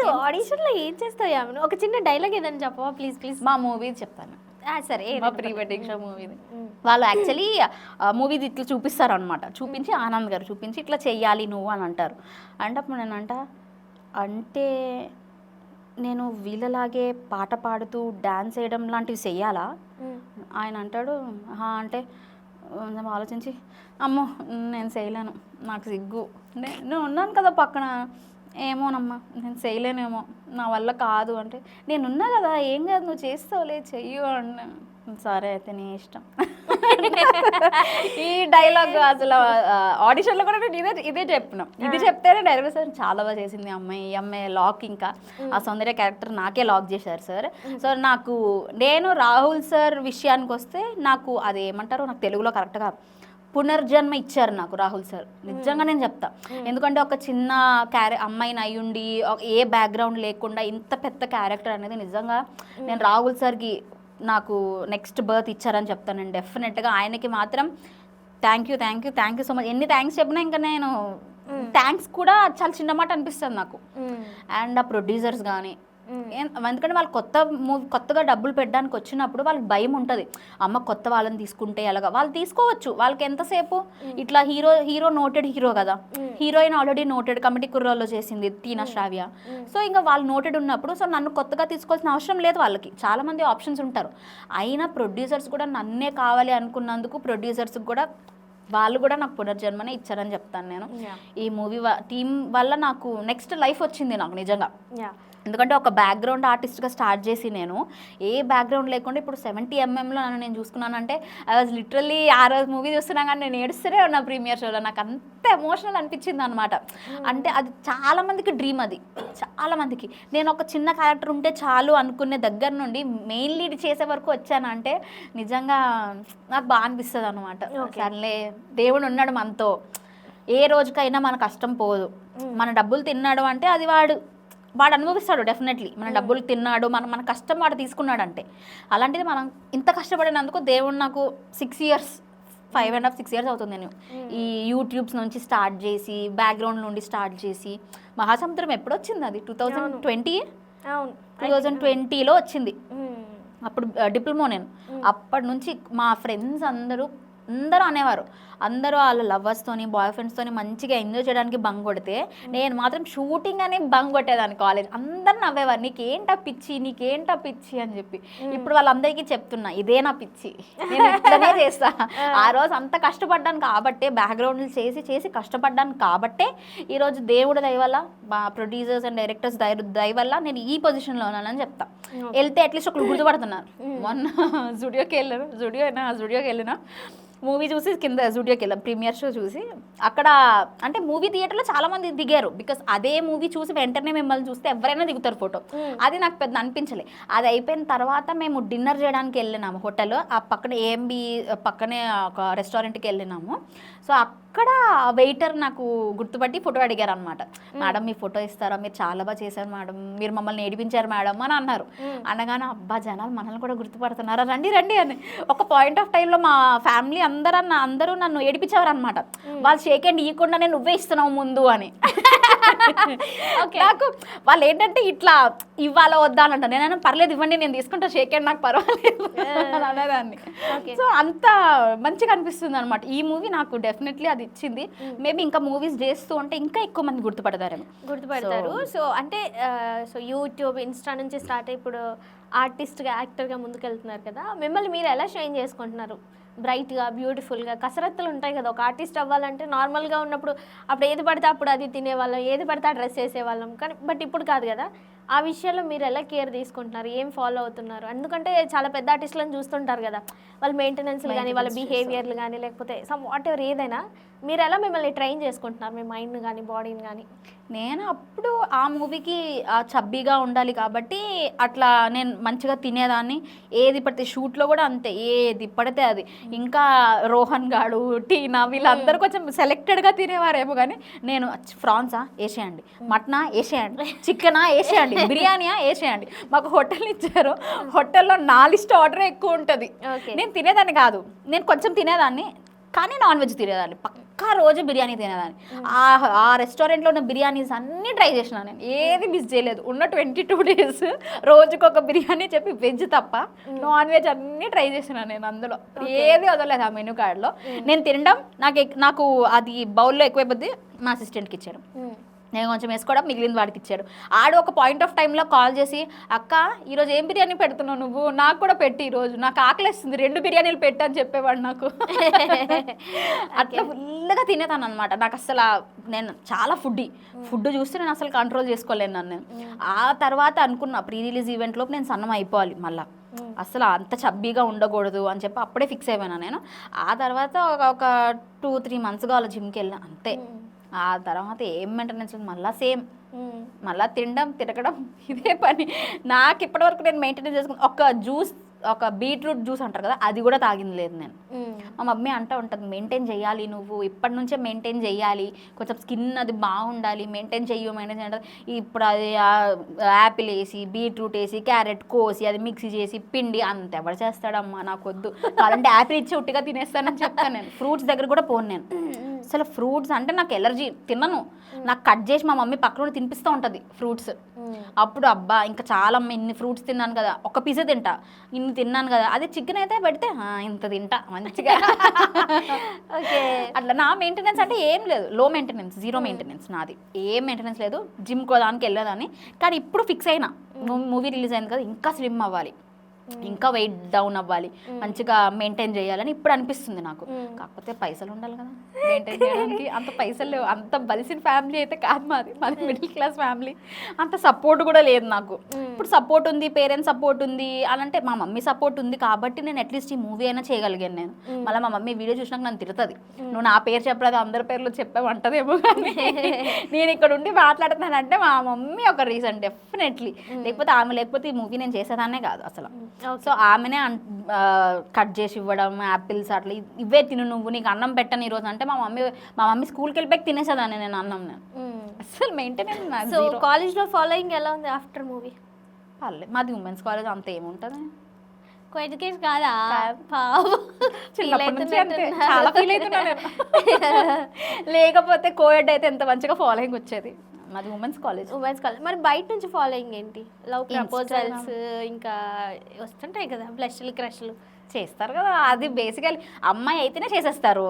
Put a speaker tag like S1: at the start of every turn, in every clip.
S1: కాదు ఆడిషన్లో ఏం చేస్తావు యామిని? ఒక చిన్న డైలాగ్ ఏదైనా చెప్పవా ప్లీజ్ ప్లీజ్?
S2: మా మూవీ చెప్తాను,
S1: సరే
S2: మా ప్రీ వెడ్డింగ్ షో మూవీది. వాళ్ళు యాక్చువల్లీ మూవీది ఇట్లా చూపిస్తారు అనమాట, చూపించి ఆనంద్ గారు చూపించి ఇట్లా చెయ్యాలి నువ్వు అని అంటారు. అంటే అప్పుడు నేనంట అంటే నేను వీళ్ళలాగే పాట పాడుతూ డ్యాన్స్ వేయడం లాంటివి చెయ్యాలా? ఆయన అంటాడు అంటే నేను ఆలోచించి అమ్మో నేను చేయలేను, నాకు సిగ్గు, నేను ఉన్నాను కదా పక్కన, ఏమోనమ్మా నేను చేయలేనేమో, నా వల్ల కాదు అంటే నేనున్నా కదా ఏం కాదు నువ్వు చేస్తావులే చెయ్యు అన్న. సరే అయితే నీ ఇష్టం. ఈ డైలాగ్ అసలు ఆడిషన్లో కూడా నేను ఇదే చెప్పినాం. ఇది చెప్తేనే డైరెక్టర్ సార్ చాలా బాగా చేసింది అమ్మాయి, ఈ అమ్మాయి లాక్, ఇంకా ఆ సౌందర్య క్యారెక్టర్ నాకే లాక్ చేశారు సార్. సో నాకు నేను రాహుల్ సార్ విషయానికి వస్తే నాకు అది ఏమంటారో నాకు తెలుగులో కరెక్ట్గా పునర్జన్మ ఇచ్చారు నాకు రాహుల్ సార్, నిజంగా నేను చెప్తా. ఎందుకంటే ఒక చిన్న అమ్మాయిని అయ్యుండి ఏ బ్యాక్గ్రౌండ్ లేకుండా ఇంత పెద్ద క్యారెక్టర్ అనేది నిజంగా నేను రాహుల్ సార్కి నాకు నెక్స్ట్ బర్త్ ఇచ్చారని చెప్తాను నేను డెఫినెట్గా. ఆయనకి మాత్రం thank you thank you thank you so much. ఎన్ని థ్యాంక్స్ చెప్పినా ఇంకా నేను థ్యాంక్స్ కూడా చాలా చిన్న మాట అనిపిస్తుంది నాకు. అండ్ ఆ ప్రొడ్యూసర్స్ కానీ, ఎందుకంటే వాళ్ళు కొత్తగా డబ్బులు పెట్టడానికి వచ్చినప్పుడు వాళ్ళకి భయం ఉంటుంది, అమ్మ కొత్త వాళ్ళని తీసుకుంటే ఎలాగా. వాళ్ళు తీసుకోవచ్చు, వాళ్ళకి ఎంతసేపు ఇట్లా హీరో నోటెడ్ హీరో కదా, హీరోయిన్ ఆల్రెడీ నోటెడ్ కమిటీ కుర్రాల్లో చేసింది టీనా శ్రావ్య. సో ఇంకా వాళ్ళు నోటెడ్ ఉన్నప్పుడు సో నన్ను కొత్తగా తీసుకోవాల్సిన అవసరం లేదు, వాళ్ళకి చాలా మంది ఆప్షన్స్ ఉంటారు. అయినా ప్రొడ్యూసర్స్ కూడా నన్నే కావాలి అనుకున్నందుకు ప్రొడ్యూసర్స్కి కూడా వాళ్ళు కూడా నాకు పునర్జన్మనే ఇచ్చారని చెప్తాను నేను. ఈ మూవీ టీం వల్ల నాకు నెక్స్ట్ లైఫ్ వచ్చింది నాకు నిజంగా. ఎందుకంటే ఒక బ్యాక్గ్రౌండ్ ఆర్టిస్ట్గా స్టార్ట్ చేసి నేను ఏ బ్యాక్గ్రౌండ్ లేకుండా ఇప్పుడు 70 mm నన్ను నేను చూసుకున్నానంటే ఐ వాజ్ లిటరల్లీ ఆ రోజు మూవీ చూస్తున్నా కానీ నేను ఏడుస్తూనే ఉన్నా ప్రీమియర్ షోలో. నాకు అంత ఎమోషనల్ అనిపించింది అనమాట. అంటే అది చాలామందికి డ్రీమ్, అది చాలామందికి. నేను ఒక చిన్న క్యారెక్టర్ ఉంటే చాలు అనుకునే దగ్గర నుండి మెయిన్ లీడ్ చేసే వరకు వచ్చానంటే నిజంగా నాకు బాగా అనిపిస్తుంది అనమాట. సర్లే దేవుడు ఉన్నాడు మనతో, ఏ రోజుకైనా మన కష్టం పోదు. మన డబ్బులు తిన్నాడు అంటే అది వాడు అనుభవిస్తాడు డెఫినెట్లీ. మన డబ్బులు తిన్నాడు, మన కష్టం వాడు తీసుకున్నాడు అంటే. అలాంటిది మనం ఇంత కష్టపడినందుకు దేవుడు నాకు 6 years 5.5-6 years అవుతుంది నేను ఈ యూట్యూబ్స్ నుంచి స్టార్ట్ చేసి, బ్యాక్గ్రౌండ్ నుండి స్టార్ట్ చేసి. మహాసముద్రం ఎప్పుడు వచ్చింది? అది 2020లో వచ్చింది. అప్పుడు డిప్లొమా నేను. అప్పటి నుంచి మా ఫ్రెండ్స్ అందరూ అనేవారు, అందరూ వాళ్ళ లవర్స్తోని బాయ్ ఫ్రెండ్స్తోని మంచిగా ఎంజాయ్ చేయడానికి బంగ్ కొడితే నేను మాత్రం షూటింగ్ అని బంగ్ కొట్టేదాన్ని కాలేజ్. అందరు నవ్వేవారు, నీకేంటా పిచ్చి అని చెప్పి. ఇప్పుడు వాళ్ళందరికీ చెప్తున్నా ఇదే నా పిచ్చి, నేను ఇట్లనే చేస్తా. ఆ రోజు అంత కష్టపడ్డాను కాబట్టే, బ్యాక్గ్రౌండ్లు చేసి కష్టపడ్డాను కాబట్టే ఈరోజు దేవుడి దయ వల్ల, మా ప్రొడ్యూసర్స్ అండ్ డైరెక్టర్స్ దయ వల్ల నేను ఈ పొజిషన్లో ఉన్నానని చెప్తా. వెళ్తే అట్లీస్ట్ ఒకరు గుర్తుపడుతున్నారు. మొన్న జూడియోకి వెళ్ళినా మూవీ చూసి కింద జూడియోకి వెళ్ళాం, ప్రీమియర్ షో చూసి. అక్కడ అంటే మూవీ థియేటర్లో చాలా మంది దిగారు, బికాస్ అదే మూవీ చూసి వెంటనే మిమ్మల్ని చూస్తే ఎవరైనా దిగుతారు ఫోటో. అది నాకు పెద్ద అనిపించలే. అది అయిపోయిన తర్వాత మేము డిన్నర్ చేయడానికి వెళ్ళినాము హోటల్, ఆ పక్కన ఏఎంబి పక్కనే ఒక రెస్టారెంట్కి వెళ్ళినాము. సో అక్కడ వెయిటర్ నాకు గుర్తుపట్టి ఫోటో అడిగారు అనమాట. మేడం మీ ఫోటో ఇస్తారా, మీరు చాలా బాగా చేశారు మేడం, మీరు మమ్మల్ని ఏడిపించారు మేడం అని అన్నారు. అనగానే అబ్బా జనాలు మనల్ని కూడా గుర్తుపడుతున్నారా, రండి అని. ఒక పాయింట్ ఆఫ్ టైంలో మా ఫ్యామిలీ అందరూ నన్ను ఏడిపించేవారు అనమాట. వాళ్ళు షేక్ హ్యాండ్ ఇవ్వకుండానే నువ్వే ఇస్తున్నావు ముందు అని. నాకు వాళ్ళు ఏంటంటే ఇట్లా ఇవ్వాలా వద్దా అని అంటారు. నేను పర్లేదు ఇవ్వండి నేను తీసుకుంటా షేక్ హ్యాండ్, నాకు పర్వాలేదు అనేదాన్ని. సో అంత మంచిగా అనిపిస్తుంది అనమాట. ఈ మూవీ నాకు డెఫినెట్లీ అది ఇచ్చింది. మేబీ ఇంకా మూవీస్ చేస్తూ ఉంటే ఇంకా ఎక్కువ మంది గుర్తుపడతారు.
S1: సో అంటే యూట్యూబ్, ఇన్స్టా నుంచి స్టార్ట్ అయ్యి ఇప్పుడు ఆర్టిస్ట్గా, యాక్టర్గా ముందుకెళ్తున్నారు కదా. మిమ్మల్ని మీరు ఎలా షైన్ చేసుకుంటున్నారు? బ్రైట్గా, బ్యూటిఫుల్గా. కసరత్తులు ఉంటాయి కదా, ఒక ఆర్టిస్ట్ అవ్వాలంటే నార్మల్గా ఉన్నప్పుడు అప్పుడు ఏది పడితే అప్పుడు అది తినేవాళ్ళం, ఏది పడితే ఆ డ్రెస్ వేసేవాళ్ళం. కానీ బట్ ఇప్పుడు కాదు కదా. ఆ విషయాల్లో మీరు ఎలా కేర్ తీసుకుంటున్నారు, ఏం ఫాలో అవుతున్నారు? ఎందుకంటే చాలా పెద్ద ఆర్టిస్టులను చూస్తుంటారు కదా, వాళ్ళ మెయింటెనెన్స్లు కానీ, వాళ్ళ బిహేవియర్లు కానీ, లేకపోతే సమ్ వాట్ ఎవర్ ఏదైనా మీరు ఎలా మిమ్మల్ని ట్రైన్ చేసుకుంటున్నారు, మీ మైండ్ని కానీ బాడీని కానీ?
S2: నేను అప్పుడు ఆ మూవీకి చబ్బీగా ఉండాలి కాబట్టి అట్లా నేను మంచిగా తినేదాన్ని. ఏది పడితే షూట్లో కూడా అంతే, ఏది పడితే అది. ఇంకా రోహన్ గాడు, టీనా వీళ్ళందరూ కొంచెం సెలెక్టెడ్గా తినేవారేమో, కానీ నేను ఫ్రాన్సా వేసేయండి, మటనా వేసేయండి, చికెనా వేసేయండి, బిర్యానీయా వేసేయండి. మాకు హోటల్ ఇచ్చారు, హోటల్లో 4 లిస్ట్ ఆర్డర్ ఎక్కువ ఉంటుంది. నేను తినేదాన్ని కాదు, నేను కొంచెం తినేదాన్ని. కానీ నాన్ వెజ్ తినేదాన్ని, పక్కా రోజు బిర్యానీ తినేదాన్ని. ఆ రెస్టారెంట్లో ఉన్న బిర్యానీస్ అన్నీ ట్రై చేసిన నేను, ఏది మిస్ చేయలేదు. ఉన్న 22 days రోజుకొక బిర్యానీ చెప్పి వెజ్ తప్ప నాన్ వెజ్ అన్నీ ట్రై చేసిన నేను, అందులో ఏది వదలలేదు ఆ మెనూ కార్డ్లో. నేను తినడం నాకు అది బౌల్లో ఎక్కువైపోద్ది మా అసిస్టెంట్కి ఇచ్చాను, నేను కొంచెం వేసుకోవడం మిగిలింది వాడికి ఇచ్చాడు. ఆడు ఒక పాయింట్ ఆఫ్ టైంలో కాల్ చేసి, అక్క ఈరోజు ఏం బిర్యానీ పెడుతున్నావు నువ్వు, నాకు కూడా పెట్టి ఈరోజు నాకు ఆకలిస్తుంది 2 బిర్యానీలు పెట్టు అని చెప్పేవాడు నాకు. అట్లా ఫుల్గా తినేతాను అనమాట. నాకు అసలు నేను చాలా ఫుడ్ చూస్తే నేను అసలు కంట్రోల్ చేసుకోలేను నన్ను. ఆ తర్వాత అనుకున్నా ప్రీ రిలీజ్ ఈవెంట్లోపు నేను సన్నం అయిపోవాలి మళ్ళీ, అసలు అంత చబ్బీగా ఉండకూడదు అని చెప్పి అప్పుడే ఫిక్స్ అయిపోయినా నేను. ఆ తర్వాత ఒక 2-3 months కావాలి జిమ్కి వెళ్ళిన అంతే. ఆ తర్వాత ఏం మెయింటెనెన్స్ మళ్ళీ సేమ్, మళ్ళీ తిరగడం ఇదే పని. నాకు ఇప్పటివరకు నేను మెయింటెనెన్స్ చేసుకుని ఒక బీట్రూట్ జ్యూస్ అంటారు కదా, అది కూడా తాగింది లేదు నేను. మా మమ్మీ అంటూ ఉంటుంది, మెయింటైన్ చేయాలి నువ్వు, ఇప్పటి నుంచే మెయింటైన్ చేయాలి, కొంచెం స్కిన్ అది బాగుండాలి, మెయింటైన్ చేయాలి. ఇప్పుడు అది యాపిల్ వేసి బీట్రూట్ వేసి క్యారెట్ కోసి అది మిక్సీ చేసి పిండి అంత ఎవరు చేస్తాడమ్మా, నాకు వద్దు, కావాలంటే యాపిల్ ఇచ్చి ఉట్టిగా తినేస్తానని చెప్తాను నేను. ఫ్రూట్స్ దగ్గర కూడా పోను నేను అసలు. ఫ్రూట్స్ అంటే నాకు ఎలర్జీ, తినను. నాకు కట్ చేసి మా మమ్మీ పక్కన తినిపిస్తూ ఉంటుంది ఫ్రూట్స్. అప్పుడు అబ్బా ఇంకా చాలా ఇన్ని ఫ్రూట్స్ తిన్నాను కదా, ఒక పీసే తింటా, ఇన్ని తిన్నాను కదా. అదే చికెన్ అయితే పెడితే ఇంత తింటా మంచిగా. ఓకే, అట్లా నా మెయింటెనెన్స్ అంటే ఏం లేదు, లో మెయింటెనెన్స్, 0 మెయింటెనెన్స్ నాది, ఏం మెయింటెనెన్స్ లేదు. జిమ్ కోదానికి వెళ్ళేదాన్ని, కానీ ఇప్పుడు ఫిక్స్ అయినా మూవీ రిలీజ్ అయింది కదా, ఇంకా స్లిమ్ అవ్వాలి, ఇంకా వెయిట్ డౌన్ అవ్వాలి, మంచిగా మెయింటైన్ చేయాలని ఇప్పుడు అనిపిస్తుంది నాకు. కాకపోతే పైసలు ఉండాలి కదా మెయింటైన్ చేయడానికి, అంత పైసలు లేవు. అంత బలిసిన ఫ్యామిలీ అయితే కాదు మాది మిడిల్ క్లాస్ ఫ్యామిలీ, అంత సపోర్ట్ కూడా లేదు నాకు. ఇప్పుడు సపోర్ట్ ఉంది, పేరెంట్స్ సపోర్ట్ ఉంది అని అంటే, మా మమ్మీ సపోర్ట్ ఉంది కాబట్టి నేను అట్లీస్ట్ ఈ మూవీ అయినా చేయగలిగాను నేను. మళ్ళీ మా మమ్మీ వీడియో చూసినాక నన్ను తిడుతుంది, నువ్వు నా పేరు చెప్పలేదు అందరి పేర్లు చెప్పావంటదేమో, కానీ నేను ఇక్కడ ఉండి మాట్లాడుతున్నానంటే మా మమ్మీ ఒక రీజన్ డెఫినెట్లీ. లేకపోతే ఆమె లేకపోతే ఈ మూవీ నేను చేసేదాన్నే కాదు అసలు. సో ఆమెనే కట్ చేసి ఇవ్వడం, యాపిల్స్ అట్లా, ఇవే తిను నువ్వు, నీకు అన్నం పెట్టను ఈరోజు అంటే మా మమ్మీ స్కూల్కి వెళ్ళిపోయి తినేసేదాన్ని నేను అన్నం. నేను అసలు మెయింటెనెన్స్.
S1: సో కాలేజ్లో ఫాలోయింగ్ ఎలా ఉంది ఆఫ్టర్ మూవీ?
S2: పర్లేదు, మాది ఉమెన్స్ కాలేజ్, అంత ఏముంటుంది.
S1: కోఎడ్యుకేషన్ కాదా?
S2: చిన్నప్పటి నుంచి అంతే, చాలా ఫీల్ అవుతున్నా నేను. లేకపోతే కోఎడ్ అయితే ఎంత మంచిగా ఫాలోయింగ్ వచ్చేది. మాది ఉమెన్స్ కాలేజ్.
S1: మరి బయట నుంచి ఫాలోయింగ్ ఏంటి? లవ్ ప్రపోజల్స్ ఇంకా వస్తుంటాయి కదా, బ్లష్లు క్రష్లు
S2: చేస్తారు కదా, అది బేసికలీ అమ్మాయి అయితేనే చేసేస్తారు,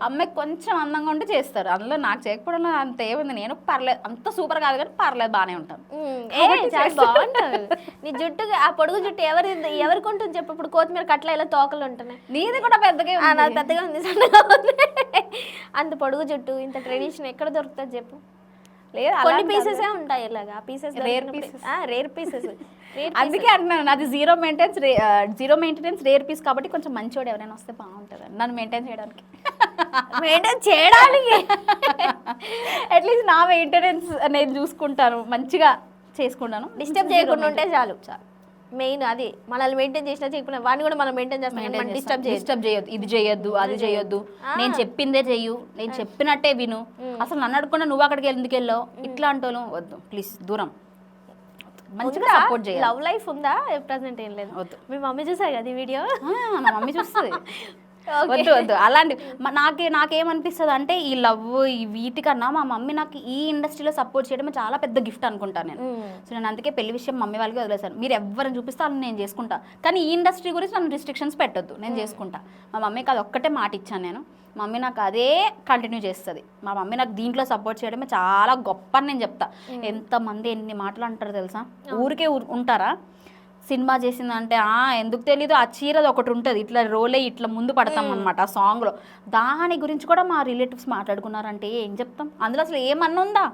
S2: అమ్మాయి కొంచెం అందంగా ఉంటే చేస్తారు. అందులో నాకు చేయకపోవడంలో అంత ఏముంది, నేను పర్లేదు, అంత సూపర్ కాదు కానీ పర్లేదు బాగానే ఉంటాను.
S1: చాలా బాగుంటుంది నీ జుట్టు, ఆ పొడుగు జుట్టు ఎవరికి ఉంటుంది చెప్పు? ఇప్పుడు కొత్తిమీర కట్ల ఇలా తోకలు ఉంటున్నాయి,
S2: నీది కూడా పెద్దగా
S1: పెద్దగా ఉంది, సన్నగా ఉంది. అంత పొడుగు జుట్టు, ఇంత ట్రెడిషన్ ఎక్కడ దొరుకుతుంది చెప్పు? కొన్ని పీసెస్ ఉంటాయి ఇలాగా, పీసెస్ రేర్ పీసెస్.
S2: అందుకే అంటున్నాను, నాది 0 మెయింటెనెన్స్ రేర్ పీస్ కాబట్టి కొంచెం మంచివాడు ఎవరైనా వస్తే బాగుంటుంది నన్ను మెయింటైన్ చేయడానికి. అట్లీస్ట్ నా మెయింటెనెన్స్ నేను చూసుకుంటాను, మంచిగా చేసుకుంటాను,
S1: డిస్టర్బ్ చేయకుండా ఉంటే చాలు. మెయిన్ అది, మనల్ని మెయింటైన్ చేసినా చేయకుండా వాడిని కూడా మనం మెయింటైన్ చేస్తాం.
S2: డిస్టర్బ్ చేయొద్దు, ఇది చేయొద్దు అది చేయొద్దు, నేను చెప్పిందే చెయ్యు, నేను చెప్పినట్టే విను, అసలు నన్ను అడగకుండా నువ్వు అక్కడికి ఎందుకు వెళ్ళావు, ఇట్లా అంటోను వద్దు ప్లీజ్, దూరం. మంచిగా సపోర్ట్ చేయాలి.
S1: లవ్ లైఫ్ ఉందా? ప్రెసెంట్ ఏం లేదు.
S2: వద్దు.
S1: మీ మమ్మీ చూసారు కదా ఈ వీడియో?
S2: మా మమ్మీ చూస్తుంది. వద్దు అలాంటి. నాకేమనిపిస్తుంది అంటే, ఈ లవ్ ఈ వీటికన్నా మా మమ్మీ నాకు ఈ ఇండస్ట్రీలో సపోర్ట్ చేయడమే చాలా పెద్ద గిఫ్ట్ అనుకుంటాను నేను. సో నేను అందుకే పెళ్లి విషయం మమ్మీ వాళ్ళకి వదిలేసాను, మీరు ఎవరిని చూపిస్తే వాళ్ళని నేను చేసుకుంటా, కానీ ఈ ఇండస్ట్రీ గురించి నన్ను రిస్ట్రిక్షన్స్ పెట్టొద్దు, నేను చేసుకుంటా. మా మమ్మీకి అది ఒక్కటే మాట ఇచ్చాను నేను, మమ్మీ నాకు అదే కంటిన్యూ చేస్తుంది. మా మమ్మీ నాకు దీంట్లో సపోర్ట్ చేయడమే చాలా గొప్ప అని నేను చెప్తా. ఎంతమంది ఎన్ని మాటలు అంటారు తెలుసా, ఊరికే ఉంటారా, సినిమా చేసిందంటే ఎందుకు తెలీదు, ఆ చీరది ఒకటి ఉంటుంది ఇట్లా రోలే ఇట్లా ముందు పడతాం అనమాట ఆ సాంగ్లో, దాని గురించి కూడా మా రిలేటివ్స్ మాట్లాడుకున్నారంటే ఏం చెప్తాం, అందులో అసలు ఏమన్నా ఉందా,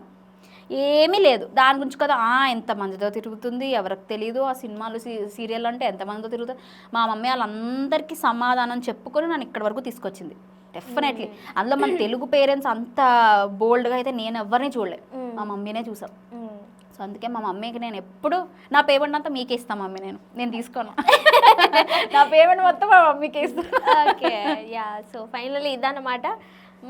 S2: ఏమీ లేదు. దాని గురించి కదా ఎంతమందితో తిరుగుతుంది ఎవరికి తెలియదు, ఆ సినిమాలు సీరియల్ అంటే ఎంతమందితో తిరుగుతుంది. మా మమ్మీ వాళ్ళందరికీ సమాధానం చెప్పుకొని నన్ను ఇక్కడి వరకు తీసుకొచ్చింది డెఫినెట్లీ. అందులో మన తెలుగు పేరెంట్స్ అంత బోల్డ్గా అయితే నేను ఎవరిని చూడలేదు, మా మమ్మీనే చూసాం. సో అందుకే మా మమ్మీకి నేను ఎప్పుడు నా పేమెంట్ అంతా మీకే ఇస్తాను మమ్మీ, నేను తీసుకోను, నా పేమెంట్ మొత్తం మా మమ్మీకే ఇస్తాను.
S1: Okay, yeah. సో ఫైనల్లీ ఇదన్నమాట.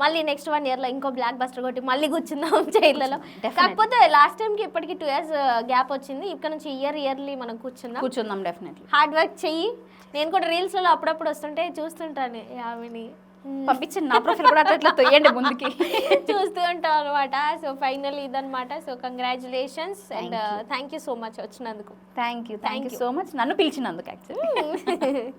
S1: మళ్ళీ నెక్స్ట్ 1 yearలో ఇంకో బ్లాక్ బస్టర్ కొట్టి మళ్ళీ కూర్చుందాం చైర్లలో. కాకపోతే లాస్ట్ టైంకి ఇప్పటికి 2 years గ్యాప్ వచ్చింది, ఇక్కడ నుంచి ఇయర్లీ మనం కూర్చుందాం
S2: డెఫినెట్లీ.
S1: హార్డ్ వర్క్ చెయ్యి. నేను కూడా రీల్స్లలో అప్పుడప్పుడు వస్తుంటే చూస్తుంటాను ఆమెని,
S2: పంపించండి, నా ప్రొఫైల్ కూడా అట్లా ఇట్లా తొయ్యండి ముందుకి.
S1: చూస్తూ ఉంటాం అనమాట. సో ఫైనల్ ఇదనమాట. So congratulations and thank you so much వచ్చినందుకు.
S2: థ్యాంక్ యూ సో మచ్ నన్ను పిలిచినందుకు యాక్చువల్లీ.